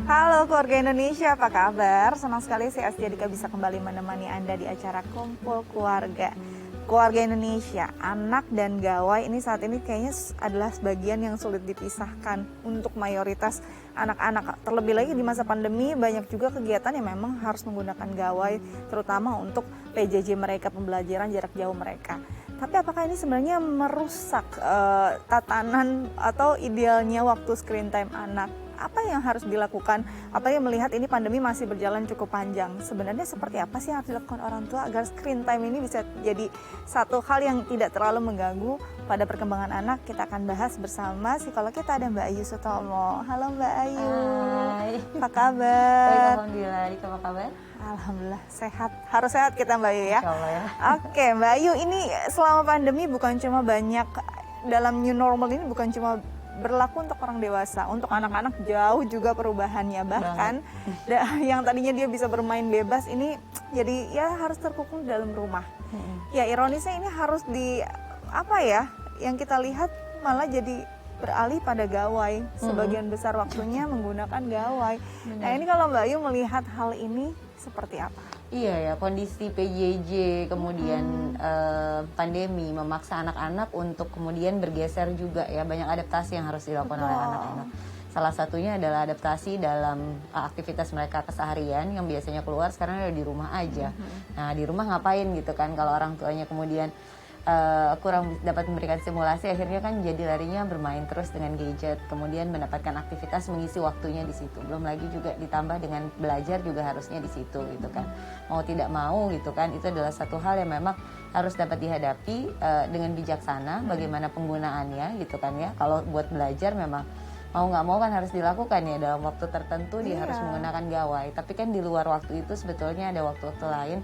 Halo keluarga Indonesia, apa kabar? Senang sekali saya Asjadika bisa kembali menemani Anda di acara Kumpul Keluarga. Keluarga Indonesia, anak dan gawai ini saat ini kayaknya adalah sebagian yang sulit dipisahkan untuk mayoritas anak-anak. Terlebih lagi di masa pandemi banyak juga kegiatan yang memang harus menggunakan gawai, terutama untuk PJJ mereka, pembelajaran jarak jauh mereka. Tapi apakah ini sebenarnya merusak tatanan atau idealnya waktu screen time anak? Apa yang harus dilakukan? Apalagi melihat ini pandemi masih berjalan cukup panjang. Sebenarnya seperti apa sih yang harus dilakukan orang tua agar screen time ini bisa jadi satu hal yang tidak terlalu mengganggu pada perkembangan anak? Kita akan bahas bersama psikolog kita, ada Mbak Ayu Sutomo. Halo Mbak Ayu. Hai. Apa kabar? Baik, alhamdulillah. Dika, apa kabar? Alhamdulillah sehat. Harus sehat kita Mbak Ayu ya. Insya Allah ya. Oke Mbak Ayu, ini selama pandemi bukan cuma banyak dalam new normal ini bukan cuma berlaku untuk orang dewasa, untuk anak-anak jauh juga perubahannya. Bahkan yang tadinya dia bisa bermain bebas ini jadi ya harus terkungkung dalam rumah. Ya ironisnya ini harus yang kita lihat malah jadi beralih pada gawai. Sebagian besar waktunya menggunakan gawai. Nah ini kalau Mbak Ayu melihat hal ini seperti apa? Iya ya, kondisi PJJ kemudian pandemi memaksa anak-anak untuk kemudian bergeser juga ya, banyak adaptasi yang harus dilakukan oleh anak-anak. Salah satunya adalah adaptasi dalam aktivitas mereka keseharian yang biasanya keluar, sekarang ada di rumah aja. Nah di rumah ngapain gitu kan, kalau orang tuanya kemudian kurang dapat memberikan stimulasi, akhirnya kan jadi larinya bermain terus dengan gadget, kemudian mendapatkan aktivitas mengisi waktunya di situ. Belum lagi juga ditambah dengan belajar juga harusnya di situ gitu kan. Mau tidak mau gitu kan, itu adalah satu hal yang memang harus dapat dihadapi dengan bijaksana bagaimana penggunaannya gitu kan ya. Kalau buat belajar memang mau nggak mau kan harus dilakukan ya, dalam waktu tertentu dia harus menggunakan gawai. Tapi kan di luar waktu itu sebetulnya ada waktu-waktu lain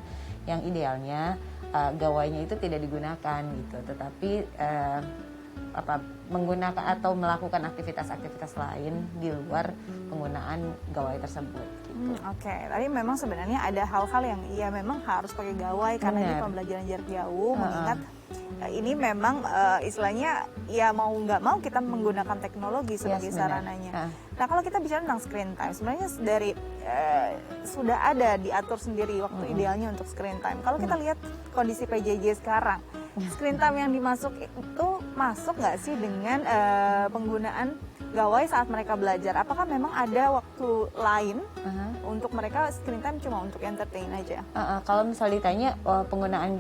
yang idealnya gawainya itu tidak digunakan gitu, tetapi menggunakan atau melakukan aktivitas-aktivitas lain di luar penggunaan gawai tersebut. Gitu. Oke, tadi memang sebenarnya ada hal-hal yang memang harus pakai gawai karena ini pembelajaran jarak jauh, mengingat ini memang istilahnya ya mau nggak mau kita menggunakan teknologi sebagai sarananya. Nah kalau kita bicara tentang screen time, sebenarnya dari sudah ada diatur sendiri waktu idealnya untuk screen time. Kalau kita lihat kondisi PJJ sekarang, screen time yang dimasuk itu masuk nggak sih dengan penggunaan gawai saat mereka belajar? Apakah memang ada waktu lain untuk mereka screen time cuma untuk entertain aja? Kalau misalnya ditanya penggunaan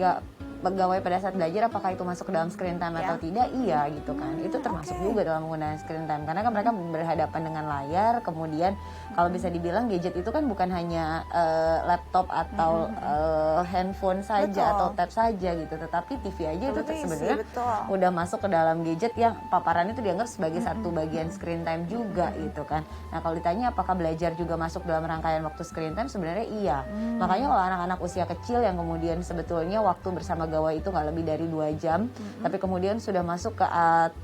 gawai pada saat belajar apakah itu masuk ke dalam screen time atau tidak, iya gitu kan, itu termasuk juga dalam penggunaan screen time karena kan mereka berhadapan dengan layar. Kemudian kalau bisa dibilang gadget itu kan bukan hanya laptop atau handphone saja atau tab saja gitu, tetapi TV aja itu sebenarnya udah masuk ke dalam gadget yang paparan itu dianggap sebagai satu bagian screen time juga gitu kan. Nah kalau ditanya apakah belajar juga masuk dalam rangkaian waktu screen time, sebenarnya iya. Makanya kalau anak-anak usia kecil yang kemudian sebetulnya waktu bersama gawai itu nggak lebih dari 2 jam, tapi kemudian sudah masuk ke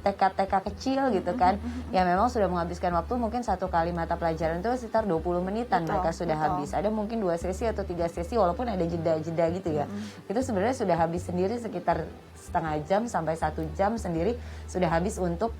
TK-TK kecil gitu kan, ya memang sudah menghabiskan waktu mungkin satu kali mata pelajaran itu sekitar 20 menitan mereka sudah habis. Ada mungkin 2 sesi atau 3 sesi walaupun ada jeda-jeda gitu ya. Itu sebenarnya sudah habis sendiri sekitar setengah jam sampai 1 jam sendiri sudah habis untuk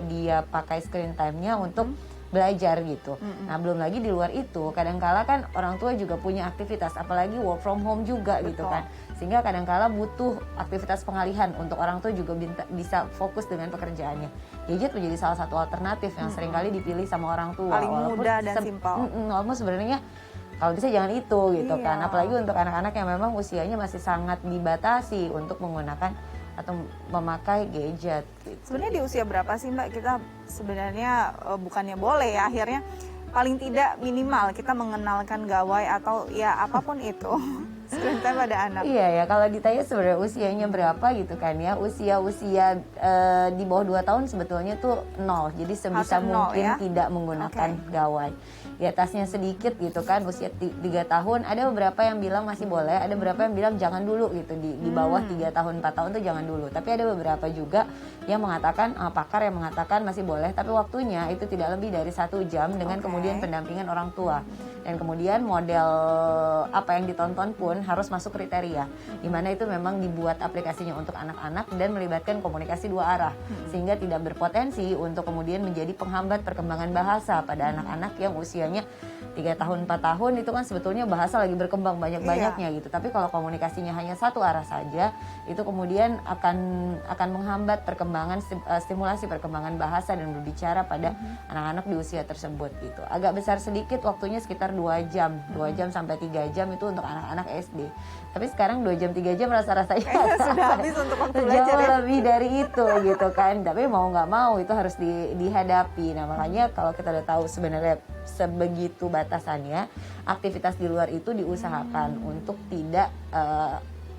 dia pakai screen time-nya untuk belajar gitu. Nah belum lagi di luar itu kadangkala kan orang tua juga punya aktivitas, apalagi work from home juga gitu kan, sehingga kadangkala butuh aktivitas pengalihan untuk orang tua juga bisa fokus dengan pekerjaannya. Gadget menjadi salah satu alternatif yang seringkali dipilih sama orang tua, paling mudah dan simpel. Walaupun sebenarnya kalau bisa jangan itu gitu kan, apalagi untuk anak-anak yang memang usianya masih sangat dibatasi untuk menggunakan atau memakai gadget gitu. Sebenarnya di usia berapa sih Mbak kita sebenarnya bukannya boleh ya, akhirnya paling tidak minimal kita mengenalkan gawai atau ya apapun itu screen time pada anak? Iya ya, kalau ditanya sebenarnya usianya berapa gitu kan ya, usia di bawah 2 tahun sebetulnya tuh 0, jadi sebisa mungkin tidak menggunakan gawai. Di atasnya sedikit gitu kan, usia 3 tahun ada beberapa yang bilang masih boleh, ada beberapa yang bilang jangan dulu gitu, di bawah 3 tahun 4 tahun tuh jangan dulu. Tapi ada beberapa juga yang mengatakan pakar yang mengatakan masih boleh, tapi waktunya itu tidak lebih dari 1 jam dengan kemudian pendampingan orang tua. Dan kemudian model apa yang ditonton pun harus masuk kriteria, di mana itu memang dibuat aplikasinya untuk anak-anak dan melibatkan komunikasi 2 arah, sehingga tidak berpotensi untuk kemudian menjadi penghambat perkembangan bahasa pada anak-anak yang usianya 3 tahun 4 tahun. Itu kan sebetulnya bahasa lagi berkembang banyak-banyaknya gitu. Tapi kalau komunikasinya hanya 1 arah saja, itu kemudian akan menghambat perkembangan stimulasi perkembangan bahasa dan berbicara pada anak-anak di usia tersebut gitu. Agak besar sedikit waktunya, sekitar 2 jam sampai 3 jam itu untuk anak-anak SD. Tapi sekarang 2 jam 3 jam rasa-rasanya sudah habis untuk waktu belajar jauh ya. lebih dari itu gitu kan. Tapi mau nggak mau itu harus dihadapi. Nah makanya kalau kita udah tahu sebenarnya sebegitu batasannya, aktivitas di luar itu diusahakan untuk tidak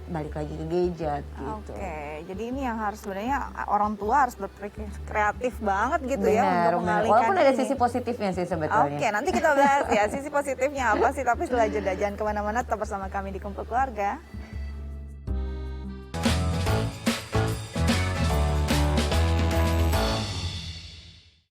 balik lagi ke gadget gitu. Oke, jadi ini yang harus sebenarnya orang tua harus berpikir kreatif banget gitu ya untuk mengalihkan. Walaupun ada ini. sisi positifnya sih sebetulnya. Oke, nanti kita bahas ya sisi positifnya apa sih. Tapi setelah jeda jangan kemana-mana, tetap bersama kami di Kumpul Keluarga.